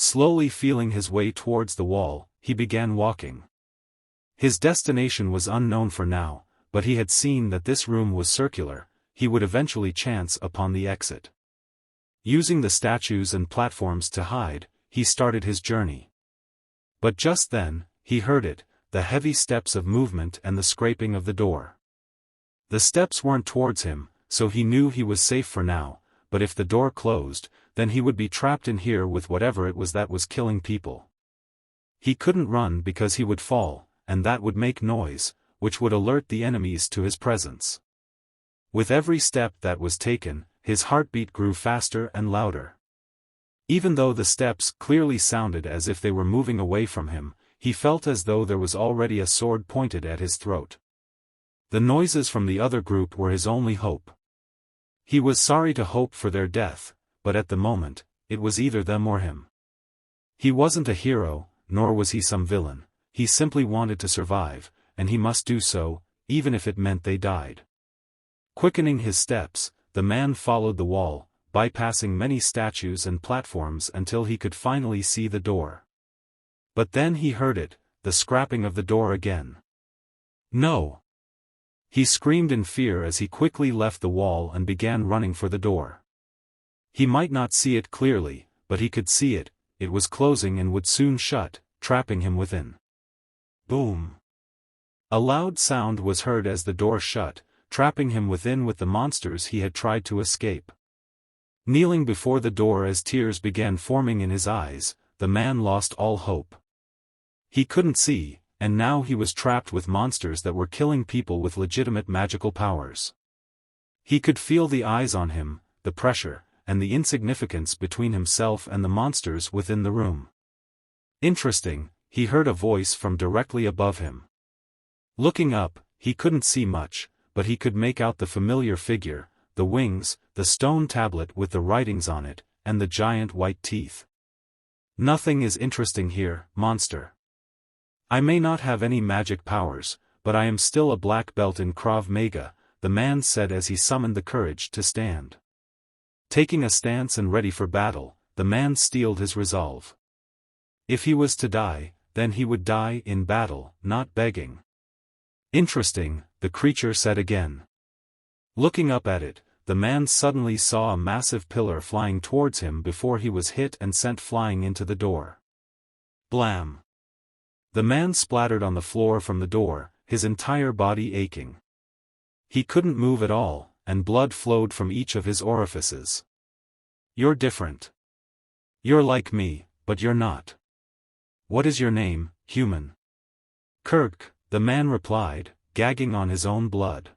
Slowly feeling his way towards the wall, he began walking. His destination was unknown for now, but he had seen that this room was circular. He would eventually chance upon the exit. Using the statues and platforms to hide, he started his journey. But just then, he heard it, the heavy steps of movement and the scraping of the door. The steps weren't towards him, so he knew he was safe for now, but if the door closed, then he would be trapped in here with whatever it was that was killing people. He couldn't run because he would fall, and that would make noise, which would alert the enemies to his presence. With every step that was taken, his heartbeat grew faster and louder. Even though the steps clearly sounded as if they were moving away from him, he felt as though there was already a sword pointed at his throat. The noises from the other group were his only hope. He was sorry to hope for their death, but at the moment, it was either them or him. He wasn't a hero, nor was he some villain. He simply wanted to survive, and he must do so, even if it meant they died. Quickening his steps, the man followed the wall, bypassing many statues and platforms until he could finally see the door. But then he heard it, the scrapping of the door again. No! He screamed in fear as he quickly left the wall and began running for the door. He might not see it clearly, but he could see it. It was closing and would soon shut, trapping him within. Boom! A loud sound was heard as the door shut, trapping him within with the monsters he had tried to escape. Kneeling before the door as tears began forming in his eyes, the man lost all hope. He couldn't see, and now he was trapped with monsters that were killing people with legitimate magical powers. He could feel the eyes on him, the pressure, and the insignificance between himself and the monsters within the room. Interesting, he heard a voice from directly above him. Looking up, he couldn't see much, but he could make out the familiar figure, the wings, the stone tablet with the writings on it, and the giant white teeth. Nothing is interesting here, monster. I may not have any magic powers, but I am still a black belt in Krav Maga, the man said as he summoned the courage to stand. Taking a stance and ready for battle, the man steeled his resolve. If he was to die, then he would die in battle, not begging. Interesting, the creature said again. Looking up at it, the man suddenly saw a massive pillar flying towards him before he was hit and sent flying into the door. Blam! The man splattered on the floor from the door, his entire body aching. He couldn't move at all, and blood flowed from each of his orifices. You're different. You're like me, but you're not. What is your name, human? Kirk, the man replied, gagging on his own blood.